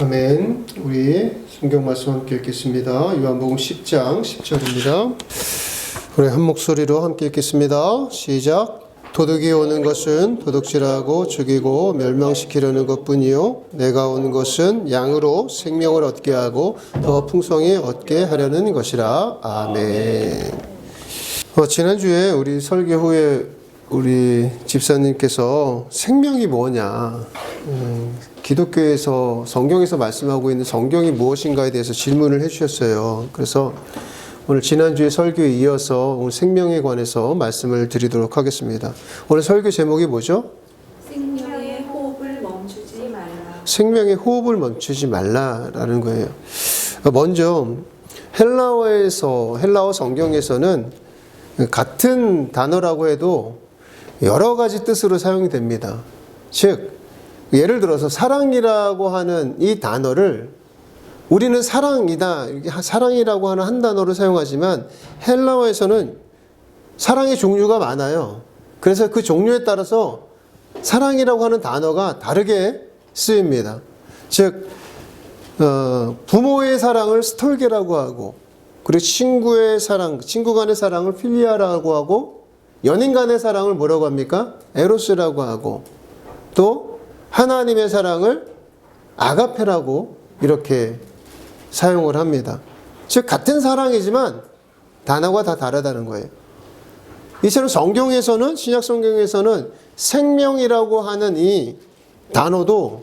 아멘. 우리 성경 말씀 함께 읽겠습니다. 요한복음 10장 10절입니다. 우리 한 목소리로 함께 읽겠습니다. 시작. 도둑이 오는 것은 도둑질하고 죽이고 멸망시키려는 것뿐이요 내가 온 것은 양으로 생명을 얻게 하고 더 풍성히 얻게 하려는 것이라. 아멘. 지난주에 우리 설교 후에 우리 집사님께서 생명이 뭐냐, 기독교에서 성경에서 말씀하고 있는 성경이 무엇인가에 대해서 질문을 해주셨어요. 그래서 오늘 지난주에 설교에 이어서 오늘 생명에 관해서 말씀을 드리도록 하겠습니다. 오늘 설교 제목이 뭐죠? 생명의 호흡을 멈추지 말라. 생명의 호흡을 멈추지 말라라는 거예요. 먼저 헬라어 성경에서는 같은 단어라고 해도 여러 가지 뜻으로 사용이 됩니다. 즉, 예를 들어서 사랑이라고 하는 이 단어를 우리는 사랑이다, 사랑이라고 하는 한 단어로 사용하지만 헬라어에서는 사랑의 종류가 많아요. 그래서 그 종류에 따라서 사랑이라고 하는 단어가 다르게 쓰입니다. 즉, 부모의 사랑을 스톨게라고 하고, 그리고 친구의 사랑, 친구 간의 사랑을 필리아라고 하고, 연인 간의 사랑을 뭐라고 합니까? 에로스라고 하고, 또 하나님의 사랑을 아가페라고 이렇게 사용을 합니다. 즉 같은 사랑이지만 단어가 다 다르다는 거예요. 이처럼 성경에서는, 신약 성경에서는 생명이라고 하는 이 단어도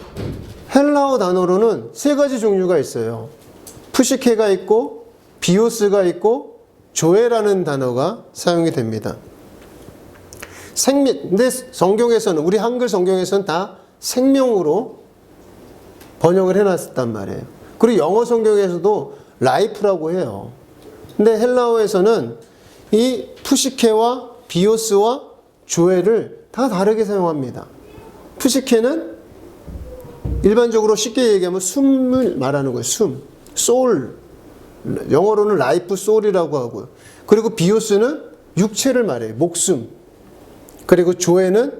헬라어 단어로는 세 가지 종류가 있어요. 푸시케가 있고 비오스가 있고 조에라는 단어가 사용이 됩니다. 근데 성경에서는, 우리 한글 성경에서는 다 생명으로 번역을 해놨단 말이에요. 그리고 영어 성경에서도 라이프라고 해요. 근데 헬라어에서는 이 푸시케와 비오스와 조에를 다 다르게 사용합니다. 푸시케는 일반적으로 쉽게 얘기하면 숨을 말하는 거예요. 숨, 소울. 영어로는 라이프 소울이라고 하고요. 그리고 비오스는 육체를 말해요. 목숨. 그리고 조에는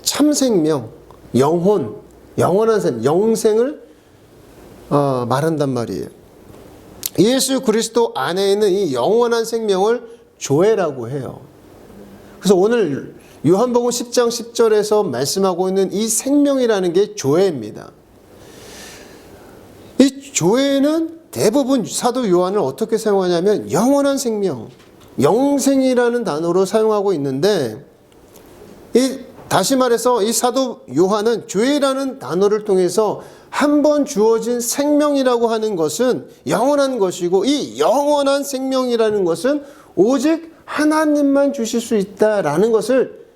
참생명, 영혼, 영원한 삶, 영생을 말한단 말이에요. 예수 그리스도 안에 있는 이 영원한 생명을 조에라고 해요. 그래서 오늘 요한복음 10장 10절에서 말씀하고 있는 이 생명이라는 게 조에입니다. 이 조에는 대부분 사도 요한을 어떻게 사용하냐면 영원한 생명, 영생이라는 단어로 사용하고 있는데, 다시 말해서 이 사도 요한은 조에라는 단어를 통해서 한 번 주어진 생명이라고 하는 것은 영원한 것이고, 이 영원한 생명이라는 것은 오직 하나님만 주실 수 있다라는 것을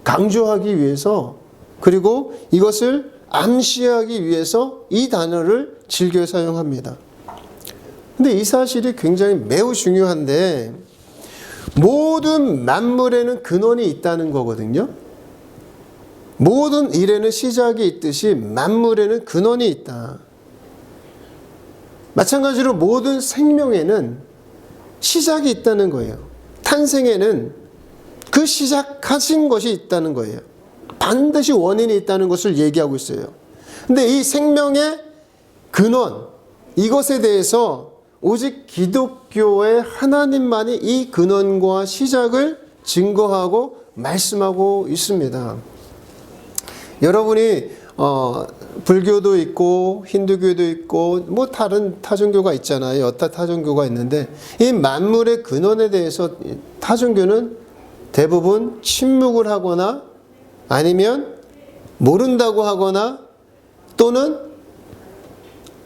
강조하기 위해서, 그리고 이것을 암시하기 위해서 이 단어를 즐겨 사용합니다. 근데 이 사실이 굉장히 매우 중요한데, 모든 만물에는 근원이 있다는 거거든요. 모든 일에는 시작이 있듯이 만물에는 근원이 있다. 마찬가지로 모든 생명에는 시작이 있다는 거예요. 탄생에는 그 시작하신 것이 있다는 거예요. 반드시 원인이 있다는 것을 얘기하고 있어요. 근데 이 생명의 근원, 이것에 대해서 오직 기독교의 하나님만이 이 근원과 시작을 증거하고 말씀하고 있습니다. 여러분이 불교도 있고 힌두교도 있고 뭐 다른 타종교가 있잖아요. 여타 타종교가 있는데 이 만물의 근원에 대해서 타종교는 대부분 침묵을 하거나 아니면 모른다고 하거나 또는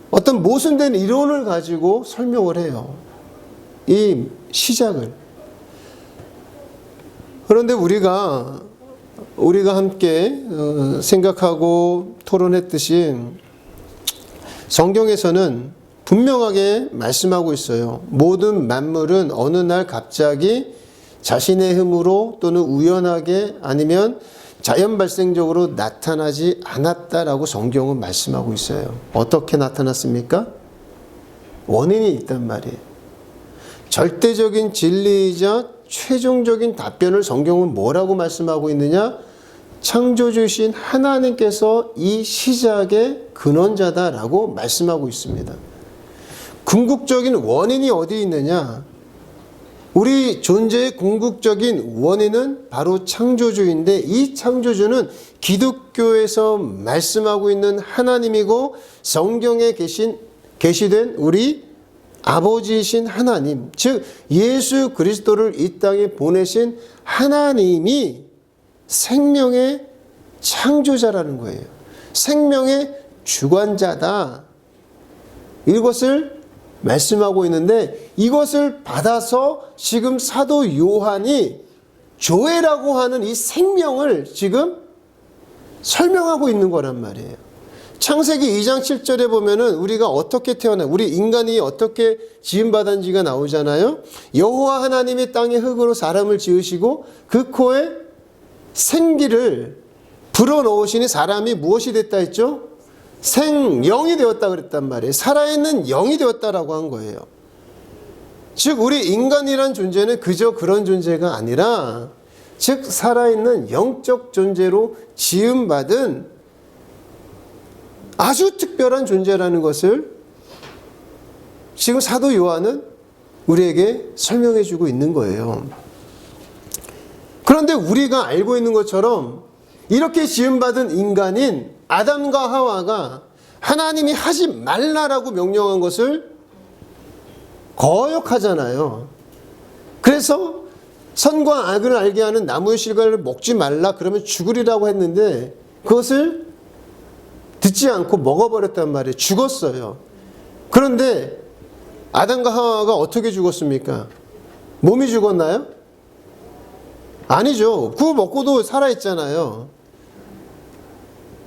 어떤 모순된 이론을 가지고 설명을 해요. 이 시작을. 그런데 우리가 함께 생각하고 토론했듯이 성경에서는 분명하게 말씀하고 있어요. 모든 만물은 어느 날 갑자기 자신의 힘으로 또는 우연하게 아니면 자연 발생적으로 나타나지 않았다라고 성경은 말씀하고 있어요. 어떻게 나타났습니까? 원인이 있단 말이에요. 절대적인 진리이자 최종적인 답변을 성경은 뭐라고 말씀하고 있느냐? 창조주신 하나님께서 이 시작의 근원자다라고 말씀하고 있습니다. 궁극적인 원인이 어디 있느냐? 우리 존재의 궁극적인 원인은 바로 창조주인데, 이 창조주는 기독교에서 말씀하고 있는 하나님이고 성경에 계시된 우리 아버지이신 하나님, 즉 예수 그리스도를 이 땅에 보내신 하나님이 생명의 창조자라는 거예요. 생명의 주관자다. 이것을 말씀하고 있는데, 이것을 받아서 지금 사도 요한이 조회라고 하는 이 생명을 지금 설명하고 있는 거란 말이에요. 창세기 2장 7절에 보면은 우리가 어떻게 태어나, 우리 인간이 어떻게 지음받은지가 나오잖아요. 여호와 하나님이 땅의 흙으로 사람을 지으시고 그 코에 생기를 불어넣으시니 사람이 무엇이 됐다 했죠? 생영이 되었다 그랬단 말이에요. 살아있는 영이 되었다라고 한 거예요. 즉 우리 인간이란 존재는 그저 그런 존재가 아니라, 즉 살아있는 영적 존재로 지음받은 아주 특별한 존재라는 것을 지금 사도 요한은 우리에게 설명해 주고 있는 거예요. 그런데 우리가 알고 있는 것처럼 이렇게 지음받은 인간인 아담과 하와가 하나님이 하지 말라라고 명령한 것을 거역하잖아요. 그래서 선과 악을 알게 하는 나무의 실과를 먹지 말라, 그러면 죽으리라고 했는데 그것을 듣지 않고 먹어버렸단 말이에요. 죽었어요. 그런데 아담과 하와가 어떻게 죽었습니까? 몸이 죽었나요? 아니죠. 그거 먹고도 살아있잖아요.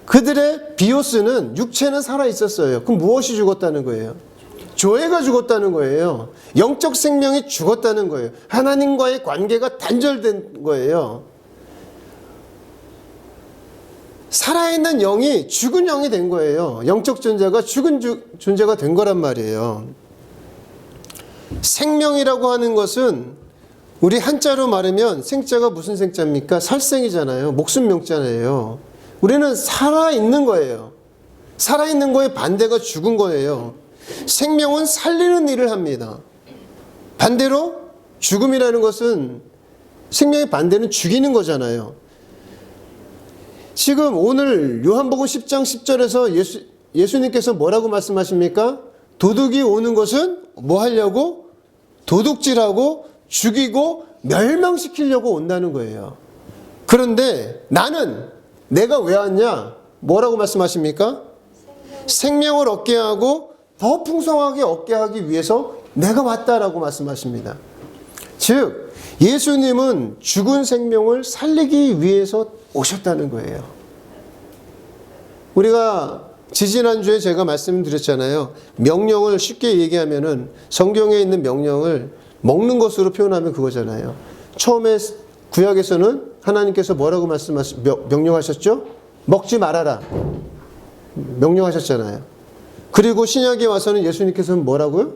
그들의 비오스는, 육체는 살아있었어요. 그럼 무엇이 죽었다는 거예요? 조회가 죽었다는 거예요. 영적 생명이 죽었다는 거예요. 하나님과의 관계가 단절된 거예요. 살아있는 영이 죽은 영이 된 거예요. 영적 존재가 죽은 존재가 된 거란 말이에요. 생명이라고 하는 것은 우리 한자로 말하면 생자가 무슨 생자입니까? 살생이잖아요. 목숨 명자예요. 우리는 살아있는 거예요. 살아있는 거의 반대가 죽은 거예요. 생명은 살리는 일을 합니다. 반대로 죽음이라는 것은, 생명의 반대는 죽이는 거잖아요. 지금 오늘 요한복음 10장 10절에서 예수님께서 뭐라고 말씀하십니까? 도둑이 오는 것은 뭐 하려고? 도둑질하고 죽이고 멸망시키려고 온다는 거예요. 그런데 내가 왜 왔냐? 뭐라고 말씀하십니까? 생명을 얻게 하고 더 풍성하게 얻게 하기 위해서 내가 왔다라고 말씀하십니다. 즉 예수님은 죽은 생명을 살리기 위해서 오셨다는 거예요. 우리가 지지난주에 제가 말씀드렸잖아요. 명령을 쉽게 얘기하면은, 성경에 있는 명령을 먹는 것으로 표현하면 그거잖아요. 처음에 구약에서는 하나님께서 뭐라고 명령하셨죠? 먹지 말아라. 명령하셨잖아요. 그리고 신약에 와서는 예수님께서는 뭐라고요?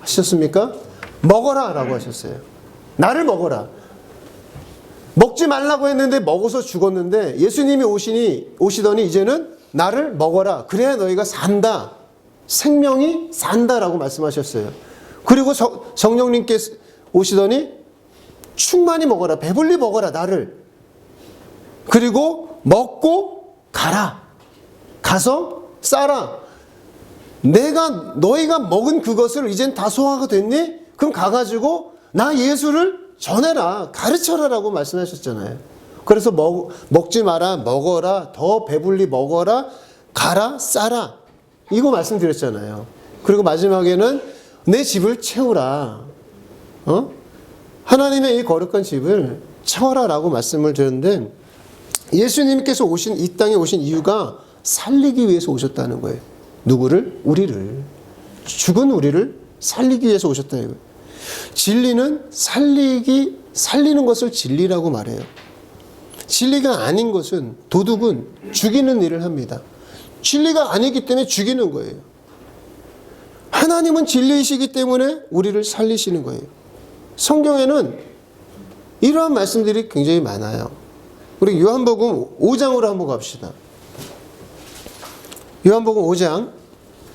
하셨습니까? 먹어라 라고 하셨어요. 나를 먹어라. 먹지 말라고 했는데 먹어서 죽었는데, 예수님이 오시더니 이제는 나를 먹어라. 그래야 너희가 산다. 생명이 산다라고 말씀하셨어요. 그리고 성령님께서 오시더니 충만히 먹어라. 배불리 먹어라. 나를. 그리고 먹고 가라. 가서 싸라. 너희가 먹은 그것을 이젠 다 소화가 됐니? 그럼 가가지고 나 예수를 전해라. 가르쳐라 라고 말씀하셨잖아요. 그래서 먹지 마라. 먹어라. 더 배불리 먹어라. 가라. 싸라. 이거 말씀드렸잖아요. 그리고 마지막에는 내 집을 채우라. 하나님의 이 거룩한 집을 채워라 라고 말씀을 드렸는데, 예수님께서 이 땅에 오신 이유가 살리기 위해서 오셨다는 거예요. 누구를? 우리를. 죽은 우리를 살리기 위해서 오셨다는 거예요. 진리는 살리는 것을 진리라고 말해요. 진리가 아닌 것은, 도둑은 죽이는 일을 합니다. 진리가 아니기 때문에 죽이는 거예요. 하나님은 진리이시기 때문에 우리를 살리시는 거예요. 성경에는 이러한 말씀들이 굉장히 많아요. 우리 요한복음 5장으로 한번 갑시다. 요한복음 5장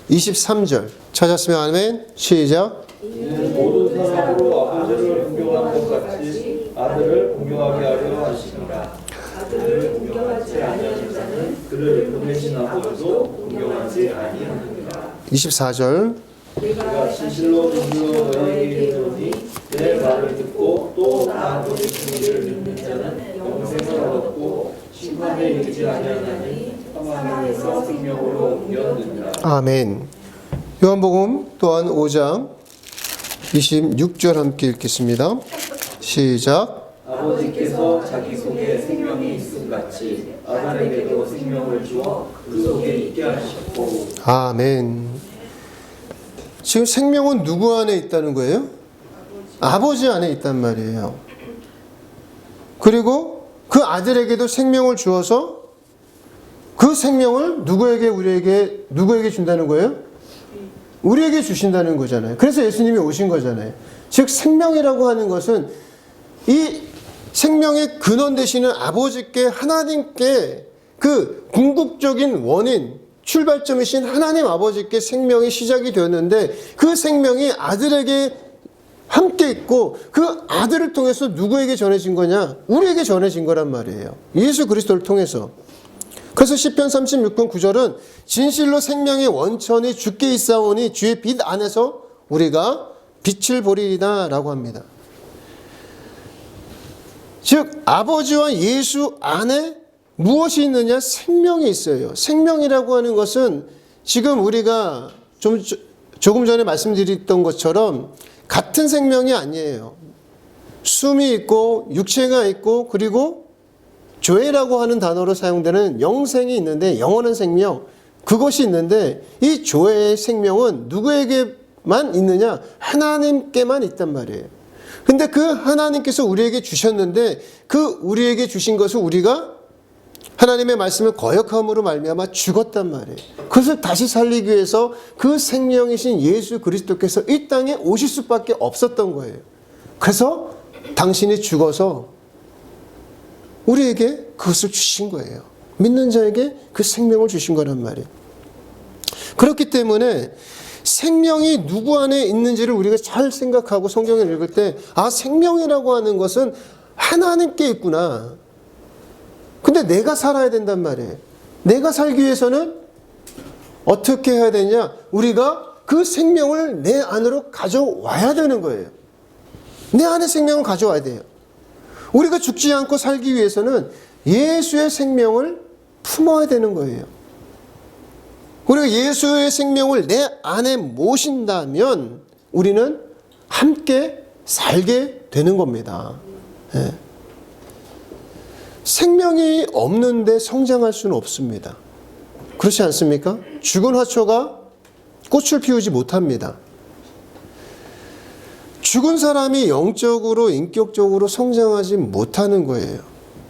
23절 찾았으면 아멘. 시작. 이는 모든 사람으로 아버지를 공경하는 것 같이 아들을 공경하게 하려 하시니라. 아들을 공경하지 아니하는 자는 그를 보내신 아버지도 공경하지 아니하느니라. 24절. 내가 진실로 진실로 너희에게 이르노니 내 말을 듣고 또 나 보내신 이를 믿는 자는 영생을 얻고 심판에 이르지 아니하나니 사망에서 생명으로 옮겼느니라. 아멘. 요한복음 또한 5장 26절 함께 읽겠습니다. 시작. 아버지께서 자기 속에 생명이 있음 같이 아들에게도 생명을 주어 그 속에 있게 하셨고. 아멘. 지금 생명은 누구 안에 있다는 거예요? 아버지 안에 있단 말이에요. 그리고 그 아들에게도 생명을 주어서 그 생명을 누구에게 준다는 거예요? 우리에게 주신다는 거잖아요. 그래서 예수님이 오신 거잖아요. 즉 생명이라고 하는 것은 이 생명의 근원 되시는 아버지께, 하나님께 그 궁극적인 원인, 출발점이신 하나님 아버지께 생명이 시작이 되었는데 그 생명이 아들에게 함께 있고 그 아들을 통해서 누구에게 전해진 거냐? 우리에게 전해진 거란 말이에요. 예수 그리스도를 통해서. 그래서 시편 36편 9절은 진실로 생명의 원천이 주께 있사오니 주의 빛 안에서 우리가 빛을 보리이다 라고 합니다. 즉 아버지와 예수 안에 무엇이 있느냐? 생명이 있어요. 생명이라고 하는 것은 지금 우리가 조금 전에 말씀드렸던 것처럼 같은 생명이 아니에요. 숨이 있고 육체가 있고 그리고 조회라고 하는 단어로 사용되는 영생이 있는데 영원한 생명 그것이 있는데 이 조회의 생명은 누구에게만 있느냐? 하나님께만 있단 말이에요. 근데 그 하나님께서 우리에게 주셨는데 그 우리에게 주신 것을 우리가 하나님의 말씀을 거역함으로 말미암아 죽었단 말이에요. 그것을 다시 살리기 위해서 그 생명이신 예수 그리스도께서 이 땅에 오실 수밖에 없었던 거예요. 그래서 당신이 죽어서 우리에게 그것을 주신 거예요. 믿는 자에게 그 생명을 주신 거란 말이에요. 그렇기 때문에 생명이 누구 안에 있는지를 우리가 잘 생각하고 성경을 읽을 때 아, 생명이라고 하는 것은 하나님께 있구나. 근데 내가 살아야 된단 말이에요. 내가 살기 위해서는 어떻게 해야 되냐? 우리가 그 생명을 내 안으로 가져와야 되는 거예요. 내 안에 생명을 가져와야 돼요. 우리가 죽지 않고 살기 위해서는 예수의 생명을 품어야 되는 거예요. 우리가 예수의 생명을 내 안에 모신다면 우리는 함께 살게 되는 겁니다. 예. 생명이 없는데 성장할 수는 없습니다. 그렇지 않습니까? 죽은 화초가 꽃을 피우지 못합니다. 죽은 사람이 영적으로 인격적으로 성장하지 못하는 거예요.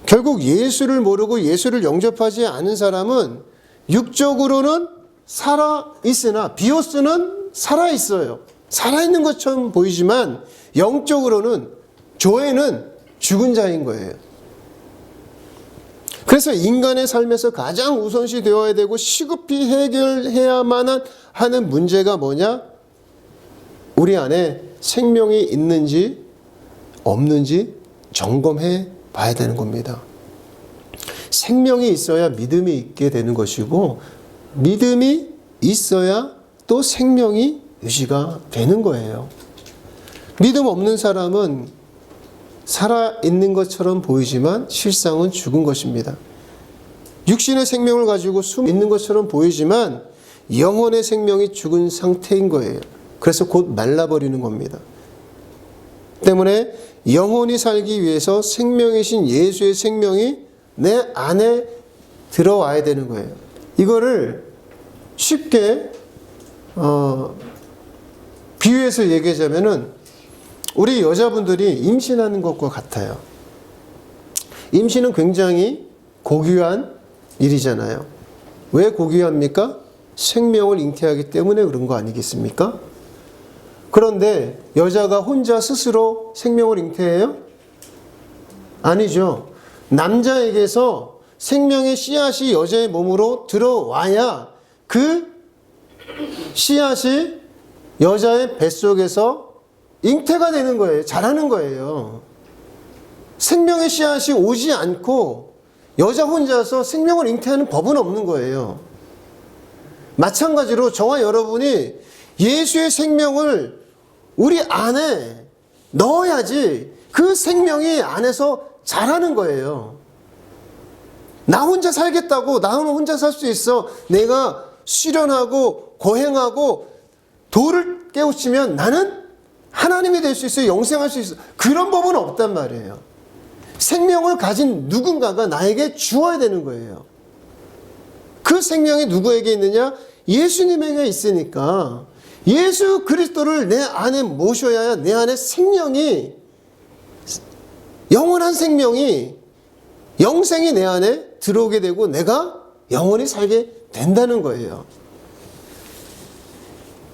결국 예수를 모르고 예수를 영접하지 않은 사람은 육적으로는 살아있으나 비오스는 살아있어요. 살아있는 것처럼 보이지만 영적으로는 조회는 죽은 자인 거예요. 그래서 인간의 삶에서 가장 우선시 되어야 되고 시급히 해결해야만 하는 문제가 뭐냐? 우리 안에 생명이 있는지 없는지 점검해 봐야 되는 겁니다. 생명이 있어야 믿음이 있게 되는 것이고 믿음이 있어야 또 생명이 유지가 되는 거예요. 믿음 없는 사람은 살아있는 것처럼 보이지만 실상은 죽은 것입니다. 육신의 생명을 가지고 숨 있는 것처럼 보이지만 영혼의 생명이 죽은 상태인 거예요. 그래서 곧 말라버리는 겁니다. 때문에 영혼이 살기 위해서 생명이신 예수의 생명이 내 안에 들어와야 되는 거예요. 이거를 쉽게 비유해서 얘기하자면은 우리 여자분들이 임신하는 것과 같아요. 임신은 굉장히 고귀한 일이잖아요. 왜 고귀합니까? 생명을 잉태하기 때문에 그런 거 아니겠습니까? 그런데 여자가 혼자 스스로 생명을 잉태해요? 아니죠. 남자에게서 생명의 씨앗이 여자의 몸으로 들어와야 그 씨앗이 여자의 뱃속에서 잉태가 되는 거예요. 자라는 거예요. 생명의 씨앗이 오지 않고 여자 혼자서 생명을 잉태하는 법은 없는 거예요. 마찬가지로 저와 여러분이 예수의 생명을 우리 안에 넣어야지 그 생명이 안에서 자라는 거예요. 나 혼자 살겠다고, 나 혼자 살 수 있어. 내가 수련하고 고행하고 도를 깨우치면 나는 하나님이 될 수 있어요. 영생할 수 있어요. 그런 법은 없단 말이에요. 생명을 가진 누군가가 나에게 주어야 되는 거예요. 그 생명이 누구에게 있느냐? 예수님에게 있으니까 예수 그리스도를 내 안에 모셔야 내 안에 생명이, 영원한 생명이, 영생이 내 안에 들어오게 되고 내가 영원히 살게 된다는 거예요.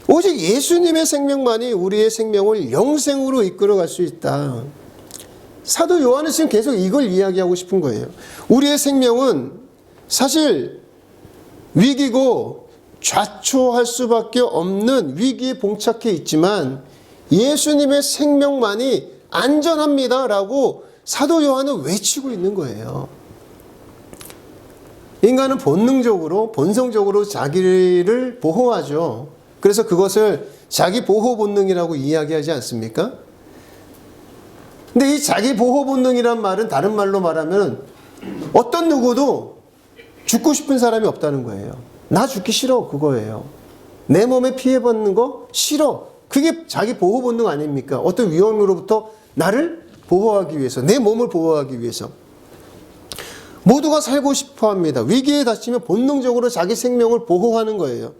오직 예수님의 생명만이 우리의 생명을 영생으로 이끌어갈 수 있다. 사도 요한은 지금 계속 이걸 이야기하고 싶은 거예요. 우리의 생명은 사실 위기고 좌초할 수밖에 없는 위기에 봉착해 있지만 예수님의 생명만이 안전합니다라고 사도 요한은 외치고 있는 거예요. 인간은 본능적으로, 본성적으로 자기를 보호하죠. 그래서 그것을 자기 보호 본능이라고 이야기하지 않습니까? 근데 이 자기 보호 본능이란 말은 다른 말로 말하면 어떤 누구도 죽고 싶은 사람이 없다는 거예요. 나 죽기 싫어, 그거예요. 내 몸에 피해받는 거 싫어. 그게 자기 보호 본능 아닙니까? 어떤 위험으로부터 나를 보호하기 위해서, 내 몸을 보호하기 위해서. 모두가 살고 싶어 합니다. 위기에 닥치면 본능적으로 자기 생명을 보호하는 거예요.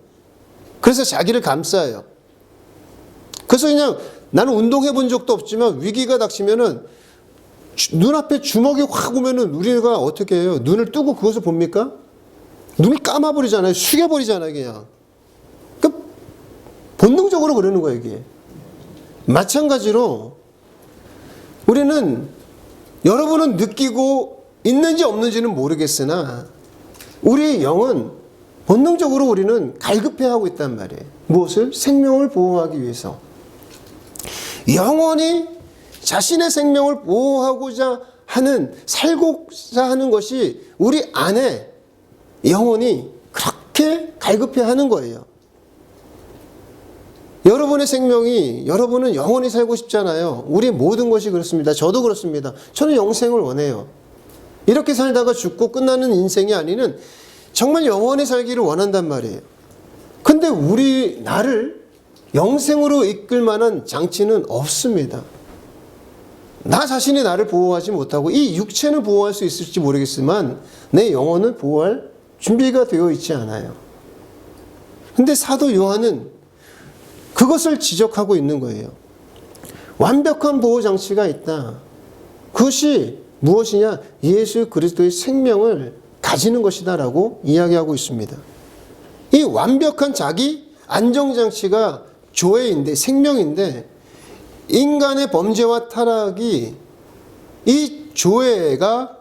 그래서 자기를 감싸요. 그래서 그냥 나는 운동해 본 적도 없지만 위기가 닥치면은 눈앞에 주먹이 확 오면은 우리가 어떻게 해요? 눈을 뜨고 그것을 봅니까? 눈을 감아버리잖아요. 숙여버리잖아요, 그냥. 그러니까 본능적으로 그러는 거예요, 이게. 마찬가지로 우리는, 여러분은 느끼고 있는지 없는지는 모르겠으나 우리의 영은 본능적으로 우리는 갈급해하고 있단 말이에요. 무엇을? 생명을 보호하기 위해서. 영원히 자신의 생명을 보호하고자 하는, 살고자 하는 것이 우리 안에 영혼이 그렇게 갈급해하는 거예요. 여러분의 생명이, 여러분은 영원히 살고 싶잖아요. 우리의 모든 것이 그렇습니다. 저도 그렇습니다. 저는 영생을 원해요. 이렇게 살다가 죽고 끝나는 인생이 아니는 정말 영원히 살기를 원한단 말이에요. 근데 나를 영생으로 이끌 만한 장치는 없습니다. 나 자신이 나를 보호하지 못하고 이 육체는 보호할 수 있을지 모르겠지만 내 영혼을 보호할 준비가 되어 있지 않아요. 근데 사도 요한은 그것을 지적하고 있는 거예요. 완벽한 보호 장치가 있다. 그것이 무엇이냐? 예수 그리스도의 생명을 가지는 것이다라고 이야기하고 있습니다. 이 완벽한 자기 안정장치가 조회인데, 생명인데, 인간의 범죄와 타락이 이 조회가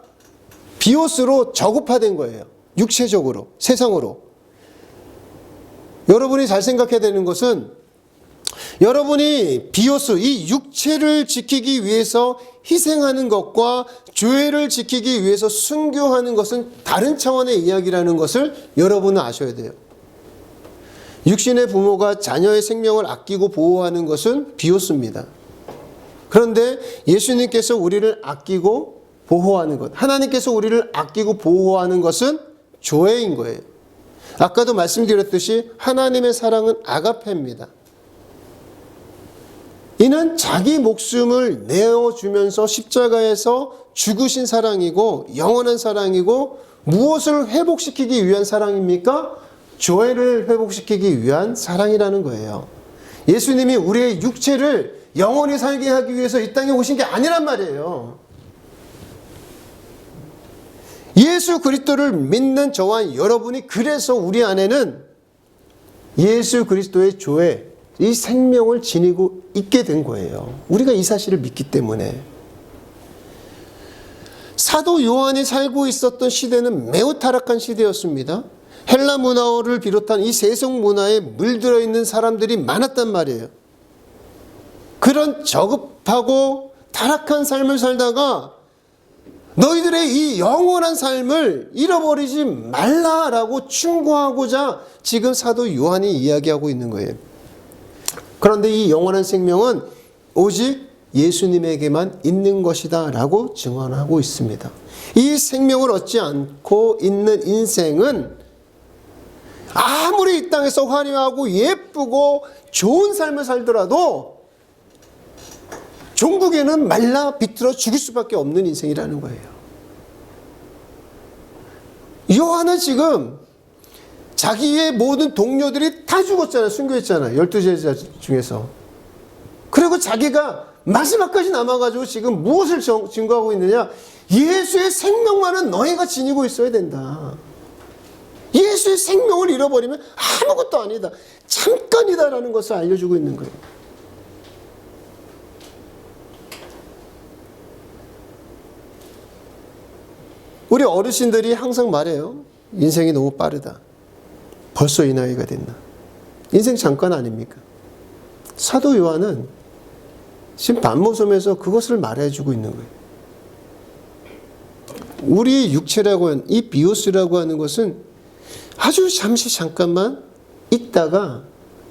비옷으로 저급화된 거예요. 육체적으로, 세상으로. 여러분이 잘 생각해야 되는 것은 여러분이 비옷을, 이 육체를 지키기 위해서 희생하는 것과 교회를 지키기 위해서 순교하는 것은 다른 차원의 이야기라는 것을 여러분은 아셔야 돼요. 육신의 부모가 자녀의 생명을 아끼고 보호하는 것은 비옷입니다. 그런데 예수님께서 우리를 아끼고 보호하는 것, 하나님께서 우리를 아끼고 보호하는 것은 조회인 거예요. 아까도 말씀드렸듯이 하나님의 사랑은 아가페입니다. 이는 자기 목숨을 내어주면서 십자가에서 죽으신 사랑이고 영원한 사랑이고, 무엇을 회복시키기 위한 사랑입니까? 조회를 회복시키기 위한 사랑이라는 거예요. 예수님이 우리의 육체를 영원히 살게 하기 위해서 이 땅에 오신 게 아니란 말이에요. 예수 그리스도를 믿는 저와 여러분이, 그래서 우리 안에는 예수 그리스도의 조회, 이 생명을 지니고 있게 된 거예요. 우리가 이 사실을 믿기 때문에. 사도 요한이 살고 있었던 시대는 매우 타락한 시대였습니다. 헬라 문화를 비롯한 이 세속 문화에 물들어 있는 사람들이 많았단 말이에요. 그런 저급하고 타락한 삶을 살다가 너희들의 이 영원한 삶을 잃어버리지 말라라고 충고하고자 지금 사도 요한이 이야기하고 있는 거예요. 그런데 이 영원한 생명은 오직 예수님에게만 있는 것이다 라고 증언하고 있습니다. 이 생명을 얻지 않고 있는 인생은 아무리 이 땅에서 화려하고 예쁘고 좋은 삶을 살더라도 종국에는 말라 비틀어 죽을 수밖에 없는 인생이라는 거예요. 요한은 지금 자기의 모든 동료들이 다 죽었잖아요. 순교했잖아요. 12제자 중에서. 그리고 자기가 마지막까지 남아가지고 지금 무엇을 증거하고 있느냐? 예수의 생명만은 너희가 지니고 있어야 된다. 예수의 생명을 잃어버리면 아무것도 아니다. 잠깐이다라는 것을 알려주고 있는 거예요. 우리 어르신들이 항상 말해요. 인생이 너무 빠르다. 벌써 이 나이가 됐나. 인생 잠깐 아닙니까? 사도 요한은 지금 반모섬에서 그것을 말해주고 있는 거예요. 우리의 육체라고 하는 이 비오스라고 하는 것은 아주 잠시 잠깐만 있다가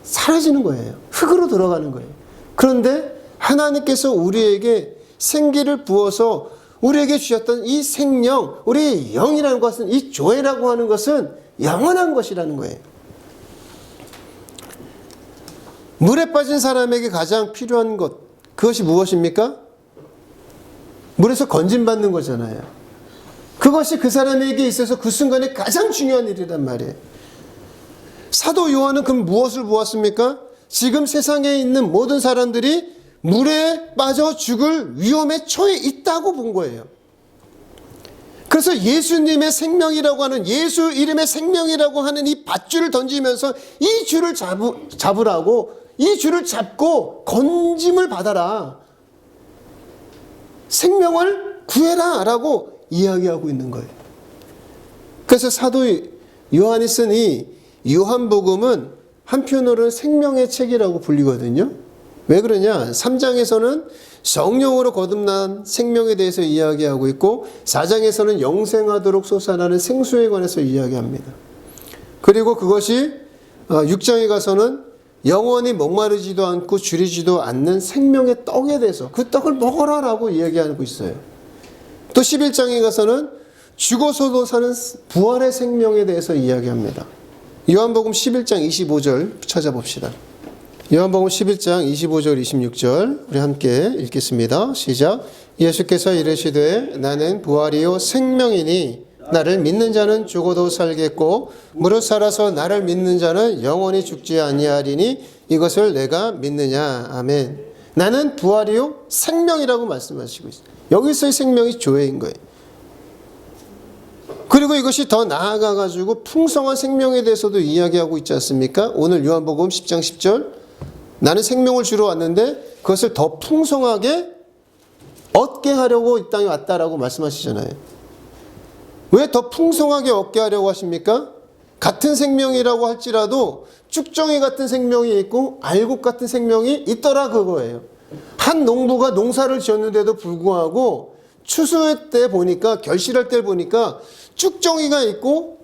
사라지는 거예요. 흙으로 들어가는 거예요. 그런데 하나님께서 우리에게 생기를 부어서 우리에게 주셨던 이 생명, 우리의 영이라는 것은, 이 조회라고 하는 것은 영원한 것이라는 거예요. 물에 빠진 사람에게 가장 필요한 것, 그것이 무엇입니까? 물에서 건진받는 거잖아요. 그것이 그 사람에게 있어서 그 순간에 가장 중요한 일이란 말이에요. 사도 요한은 그럼 무엇을 보았습니까? 지금 세상에 있는 모든 사람들이 물에 빠져 죽을 위험에 처해 있다고 본 거예요. 그래서 예수님의 생명이라고 하는, 예수 이름의 생명이라고 하는 이 밧줄을 던지면서 이 줄을 잡으라고, 이 줄을 잡고 건짐을 받아라. 생명을 구해라 라고 이야기하고 있는 거예요. 그래서 사도 요한이 쓴 이 요한복음은 한편으로는 생명의 책이라고 불리거든요. 왜 그러냐? 3장에서는 성령으로 거듭난 생명에 대해서 이야기하고 있고 4장에서는 영생하도록 솟아나는 생수에 관해서 이야기합니다. 그리고 그것이 6장에 가서는 영원히 목마르지도 않고 줄이지도 않는 생명의 떡에 대해서 그 떡을 먹어라라고 이야기하고 있어요. 또 11장에 가서는 죽어서도 사는 부활의 생명에 대해서 이야기합니다. 요한복음 11장 25절 찾아봅시다. 요한복음 11장 25절 26절 우리 함께 읽겠습니다. 시작. 예수께서 이르시되 나는 부활이요 생명이니 나를 믿는 자는 죽어도 살겠고 무릇 살아서 나를 믿는 자는 영원히 죽지 아니하리니 이것을 내가 믿느냐. 아멘. 나는 부활이요 생명이라고 말씀하시고 있어요. 여기서의 생명이 조회인 거예요. 그리고 이것이 더 나아가가지고 풍성한 생명에 대해서도 이야기하고 있지 않습니까? 오늘 요한복음 10장 10절 나는 생명을 주러 왔는데 그것을 더 풍성하게 얻게 하려고 이 땅에 왔다라고 말씀하시잖아요. 왜 더 풍성하게 얻게 하려고 하십니까? 같은 생명이라고 할지라도 쭉정이 같은 생명이 있고 알곡 같은 생명이 있더라 그거예요. 한 농부가 농사를 지었는데도 불구하고 추수 때 보니까 결실할 때 보니까 쭉정이가 있고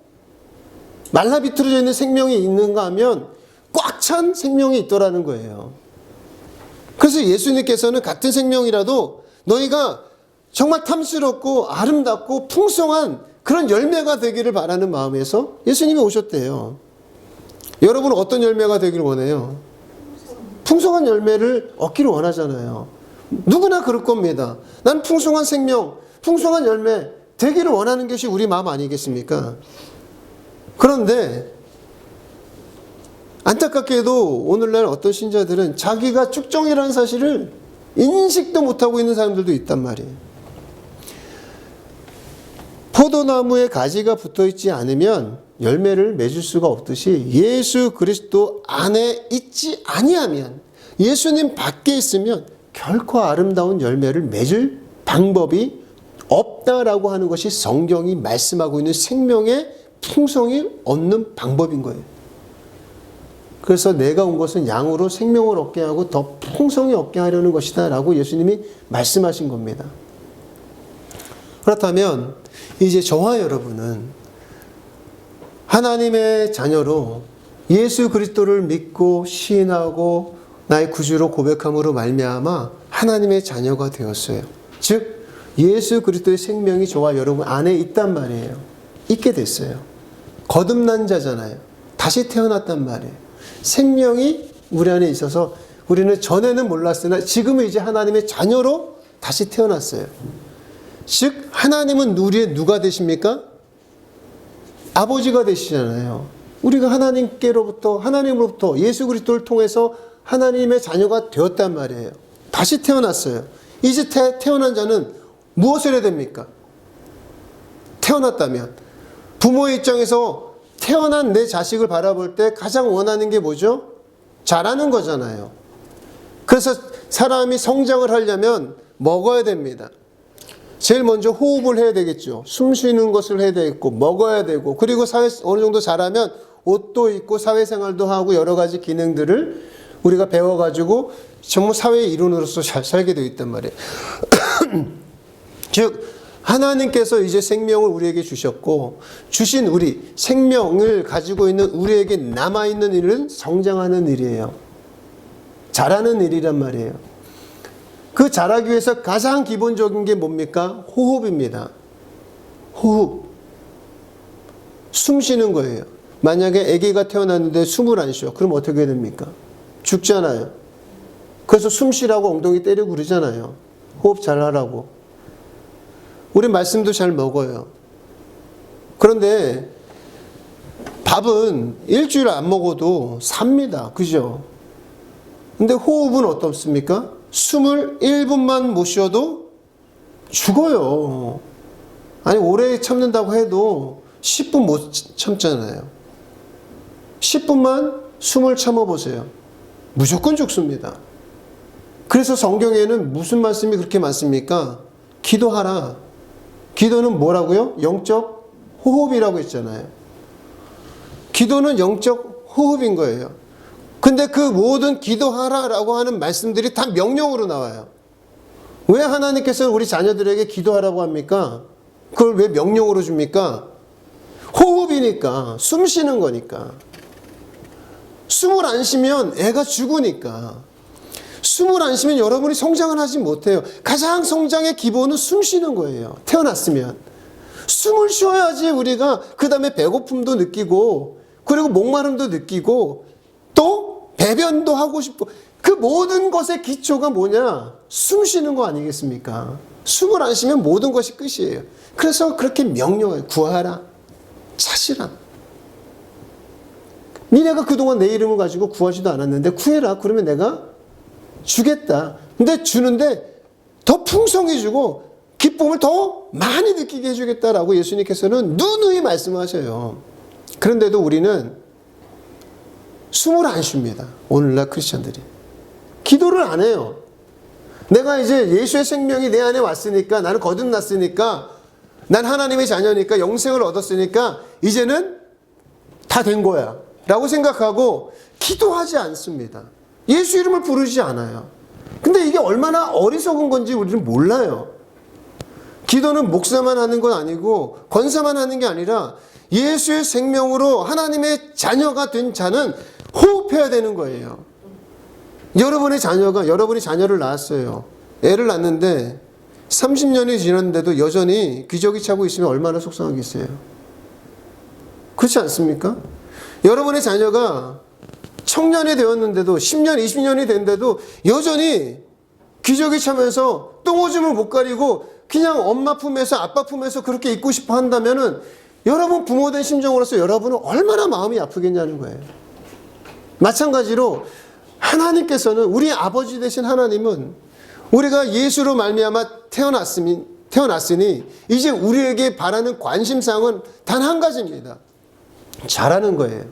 말라 비틀어져 있는 생명이 있는가 하면 꽉 찬 생명이 있더라는 거예요. 그래서 예수님께서는 같은 생명이라도 너희가 정말 탐스럽고 아름답고 풍성한 그런 열매가 되기를 바라는 마음에서 예수님이 오셨대요. 여러분은 어떤 열매가 되기를 원해요? 풍성한 열매를 얻기를 원하잖아요. 누구나 그럴 겁니다. 난 풍성한 생명, 풍성한 열매 되기를 원하는 것이 우리 마음 아니겠습니까? 그런데 안타깝게도 오늘날 어떤 신자들은 자기가 쭉정이라는 사실을 인식도 못하고 있는 사람들도 있단 말이에요. 포도나무에 가지가 붙어있지 않으면 열매를 맺을 수가 없듯이 예수 그리스도 안에 있지 아니하면 예수님 밖에 있으면 결코 아름다운 열매를 맺을 방법이 없다라고 하는 것이 성경이 말씀하고 있는 생명의 풍성이 얻는 방법인 거예요. 그래서 내가 온 것은 양으로 생명을 얻게 하고 더 풍성히 얻게 하려는 것이다 라고 예수님이 말씀하신 겁니다. 그렇다면 이제 저와 여러분은 하나님의 자녀로 예수 그리스도를 믿고 시인하고 나의 구주로 고백함으로 말미암아 하나님의 자녀가 되었어요. 즉 예수 그리스도의 생명이 저와 여러분 안에 있단 말이에요. 있게 됐어요. 거듭난 자잖아요. 다시 태어났단 말이에요. 생명이 우리 안에 있어서 우리는 전에는 몰랐으나 지금은 이제 하나님의 자녀로 다시 태어났어요. 즉 하나님은 우리의 누가 되십니까? 아버지가 되시잖아요. 우리가 하나님으로부터 예수 그리스도를 통해서 하나님의 자녀가 되었단 말이에요. 다시 태어났어요. 이제 태어난 자는 무엇을 해야 됩니까? 태어났다면 부모의 입장에서 태어난 내 자식을 바라볼 때 가장 원하는 게 뭐죠? 자라는 거잖아요. 그래서 사람이 성장을 하려면 먹어야 됩니다. 제일 먼저 호흡을 해야 되겠죠. 숨 쉬는 것을 해야 되겠고 먹어야 되고 그리고 어느 정도 자라면 옷도 입고 사회생활도 하고 여러 가지 기능들을 우리가 배워가지고 전부 사회의 일원으로서 잘 살게 되어 있단 말이에요. 즉 하나님께서 이제 생명을 우리에게 주셨고 주신 우리 생명을 가지고 있는 우리에게 남아있는 일은 성장하는 일이에요. 자라는 일이란 말이에요. 그 자라기 위해서 가장 기본적인 게 뭡니까? 호흡입니다. 호흡. 숨 쉬는 거예요. 만약에 아기가 태어났는데 숨을 안 쉬어. 그럼 어떻게 됩니까? 죽잖아요. 그래서 숨 쉬라고 엉덩이 때리고 그러잖아요. 호흡 잘 하라고. 우리 말씀도 잘 먹어요. 그런데 밥은 일주일 안 먹어도 삽니다. 그죠? 근데 호흡은 어떻습니까? 숨을 1분만 못 쉬어도 죽어요. 아니 오래 참는다고 해도 10분 못 참잖아요. 10분만 숨을 참아보세요. 무조건 죽습니다. 그래서 성경에는 무슨 말씀이 그렇게 많습니까? 기도하라. 기도는 뭐라고요? 영적 호흡이라고 했잖아요. 기도는 영적 호흡인 거예요. 근데 그 모든 기도하라라고 하는 말씀들이 다 명령으로 나와요. 왜 하나님께서는 우리 자녀들에게 기도하라고 합니까? 그걸 왜 명령으로 줍니까? 호흡이니까, 숨 쉬는 거니까. 숨을 안 쉬면 애가 죽으니까. 숨을 안 쉬면 여러분이 성장을 하지 못해요. 가장 성장의 기본은 숨 쉬는 거예요. 태어났으면. 숨을 쉬어야지 우리가 그 다음에 배고픔도 느끼고 그리고 목마름도 느끼고 또 배변도 하고 싶고 그 모든 것의 기초가 뭐냐? 숨 쉬는 거 아니겠습니까? 숨을 안 쉬면 모든 것이 끝이에요. 그래서 그렇게 명령해요. 구하라. 찾으라. 니네가 그동안 내 이름을 가지고 구하지도 않았는데 구해라. 그러면 내가 주겠다. 근데 주는데 더 풍성히 주고 기쁨을 더 많이 느끼게 해주겠다라고 예수님께서는 누누이 말씀하셔요. 그런데도 우리는 숨을 안 쉽니다. 오늘날 크리스천들이. 기도를 안 해요. 내가 이제 예수의 생명이 내 안에 왔으니까 나는 거듭났으니까 난 하나님의 자녀니까 영생을 얻었으니까 이제는 다 된 거야 라고 생각하고 기도하지 않습니다. 예수 이름을 부르지 않아요. 근데 이게 얼마나 어리석은 건지 우리는 몰라요. 기도는 목사만 하는 건 아니고 권사만 하는 게 아니라 예수의 생명으로 하나님의 자녀가 된 자는 호흡해야 되는 거예요. 여러분이 자녀를 낳았어요. 애를 낳는데 30년이 지났는데도 여전히 기저귀 차고 있으면 얼마나 속상하겠어요. 그렇지 않습니까? 여러분의 자녀가 청년이 되었는데도 10년, 20년이 됐는데도 여전히 기저귀 차면서 똥오줌을 못 가리고 그냥 엄마 품에서 아빠 품에서 그렇게 있고 싶어 한다면은 여러분 부모된 심정으로서 여러분은 얼마나 마음이 아프겠냐는 거예요. 마찬가지로 하나님께서는 우리 아버지 되신 하나님은 우리가 예수로 말미암아 태어났으니 이제 우리에게 바라는 관심사항은 단 한 가지입니다. 자라는 거예요.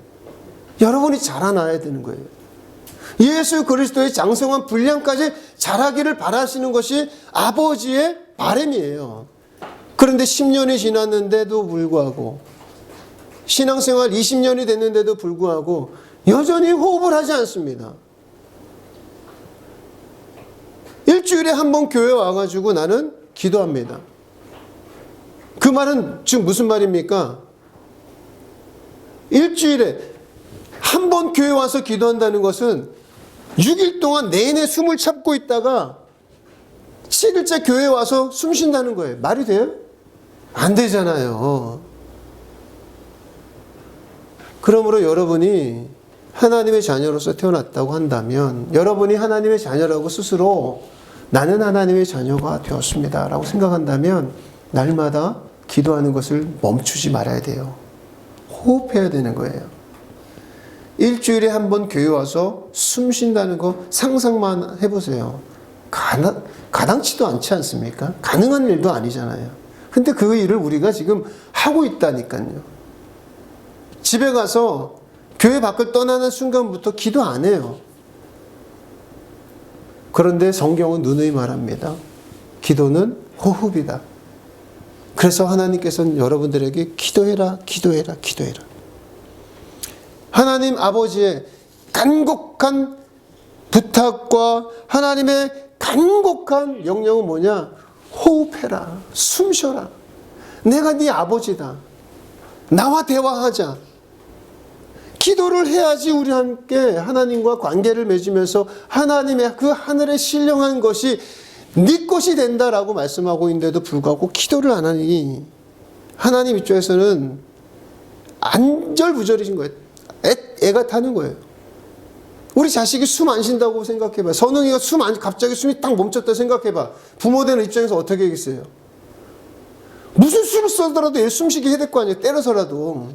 여러분이 자라나야 되는 거예요. 예수 그리스도의 장성한 분량까지 자라기를 바라시는 것이 아버지의 바람이에요. 그런데 10년이 지났는데도 불구하고, 신앙생활 20년이 됐는데도 불구하고 여전히 호흡을 하지 않습니다. 일주일에 한 번 교회 와가지고 나는 기도합니다. 그 말은 지금 무슨 말입니까? 일주일에 한 번 교회 와서 기도한다는 것은 6일 동안 내내 숨을 참고 있다가 7일째 교회 와서 숨 쉰다는 거예요. 말이 돼요? 안 되잖아요. 그러므로 여러분이 하나님의 자녀로서 태어났다고 한다면, 여러분이 하나님의 자녀라고 스스로 나는 하나님의 자녀가 되었습니다 라고 생각한다면 날마다 기도하는 것을 멈추지 말아야 돼요. 호흡해야 되는 거예요. 일주일에 한 번 교회 와서 숨 쉰다는 거 상상만 해보세요. 가당치도 않지 않습니까? 가능한 일도 아니잖아요. 근데 그 일을 우리가 지금 하고 있다니까요. 집에 가서 교회 밖을 떠나는 순간부터 기도 안 해요. 그런데 성경은 누누이 말합니다. 기도는 호흡이다. 그래서 하나님께서는 여러분들에게 기도해라, 기도해라, 기도해라. 하나님 아버지의 간곡한 부탁과 하나님의 간곡한 명령은 뭐냐? 호흡해라, 숨 쉬어라. 내가 네 아버지다. 나와 대화하자. 기도를 해야지 우리 함께 하나님과 관계를 맺으면서 하나님의 그 하늘의 신령한 것이 네 것이 된다라고 말씀하고 있는데도 불구하고 기도를 안 하니 하나님 입장에서는 안절부절이신 거예요. 애가 타는 거예요. 우리 자식이 숨 안 쉰다고 생각해봐. 선웅이가 갑자기 숨이 딱 멈췄다 생각해봐. 부모 되는 입장에서 어떻게 하겠어요? 무슨 수를 써더라도 얘 숨쉬게 해야 될 거 아니에요. 때려서라도.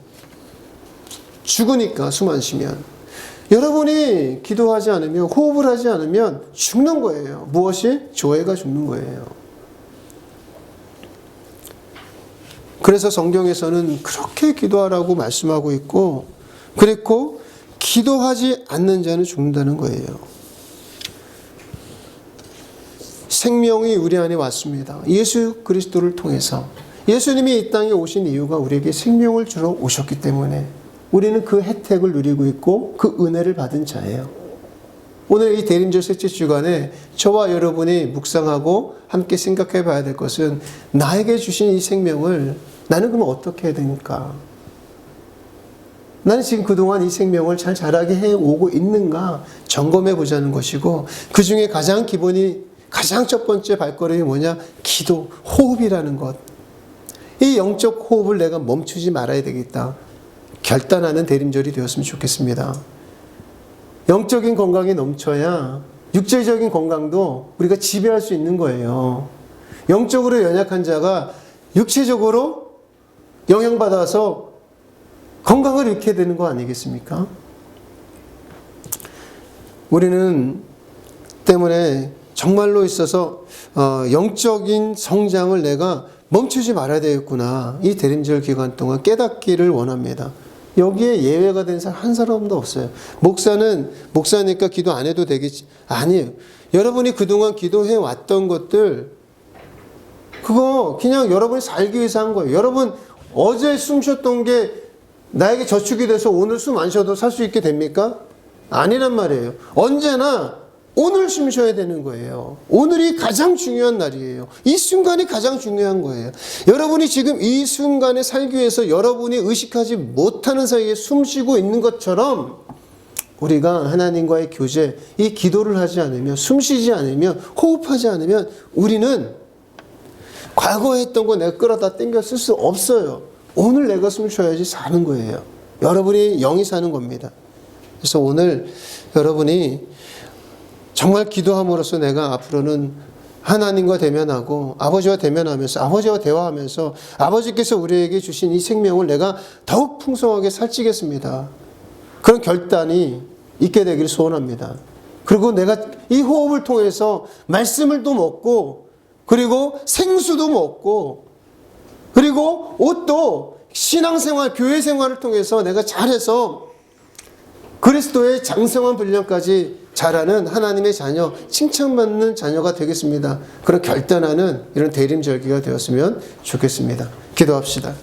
죽으니까 숨 안 쉬면. 여러분이 기도하지 않으면, 호흡을 하지 않으면 죽는 거예요. 무엇이? 교회가 죽는 거예요. 그래서 성경에서는 그렇게 기도하라고 말씀하고 있고, 그리고 기도하지 않는 자는 죽는다는 거예요. 생명이 우리 안에 왔습니다. 예수 그리스도를 통해서. 예수님이 이 땅에 오신 이유가 우리에게 생명을 주러 오셨기 때문에 우리는 그 혜택을 누리고 있고 그 은혜를 받은 자예요. 오늘 이 대림절 셋째 주간에 저와 여러분이 묵상하고 함께 생각해 봐야 될 것은 나에게 주신 이 생명을 나는 그럼 어떻게 해야 되니까? 나는 지금 그동안 이 생명을 잘 자라게 해오고 있는가 점검해 보자는 것이고, 그 중에 가장 기본이, 가장 첫 번째 발걸음이 뭐냐? 기도, 호흡이라는 것. 이 영적 호흡을 내가 멈추지 말아야 되겠다. 결단하는 대림절이 되었으면 좋겠습니다. 영적인 건강이 넘쳐야 육체적인 건강도 우리가 지배할 수 있는 거예요. 영적으로 연약한 자가 육체적으로 영향받아서 건강을 잃게 되는 거 아니겠습니까? 우리는 때문에 정말로 있어서 영적인 성장을 내가 멈추지 말아야 되겠구나. 이 대림절 기간 동안 깨닫기를 원합니다. 여기에 예외가 된 사람 한 사람도 없어요. 목사는 목사니까 기도 안 해도 되겠지. 아니에요. 여러분이 그동안 기도해 왔던 것들, 그거 그냥 여러분이 살기 위해서 한 거예요. 여러분 어제 숨 쉬었던 게 나에게 저축이 돼서 오늘 숨 안 쉬어도 살 수 있게 됩니까? 아니란 말이에요. 언제나 오늘 숨 쉬어야 되는 거예요. 오늘이 가장 중요한 날이에요. 이 순간이 가장 중요한 거예요. 여러분이 지금 이 순간에 살기 위해서 여러분이 의식하지 못하는 사이에 숨 쉬고 있는 것처럼 우리가 하나님과의 교제, 이 기도를 하지 않으면, 숨 쉬지 않으면, 호흡하지 않으면 우리는 과거에 했던 거 내가 끌어다 당겨 쓸 수 없어요. 오늘 내가 숨 쉬어야지 사는 거예요. 여러분이 영이 사는 겁니다. 그래서 오늘 여러분이 정말 기도함으로써 내가 앞으로는 하나님과 대면하고 아버지와 대면하면서 아버지와 대화하면서 아버지께서 우리에게 주신 이 생명을 내가 더욱 풍성하게 살찌겠습니다. 그런 결단이 있게 되기를 소원합니다. 그리고 내가 이 호흡을 통해서 말씀을 또 먹고, 그리고 생수도 먹고, 그리고 옷도 신앙생활, 교회생활을 통해서 내가 잘해서 그리스도의 장성한 분량까지 잘하는 하나님의 자녀, 칭찬받는 자녀가 되겠습니다. 그런 결단하는 이런 대림절기가 되었으면 좋겠습니다. 기도합시다.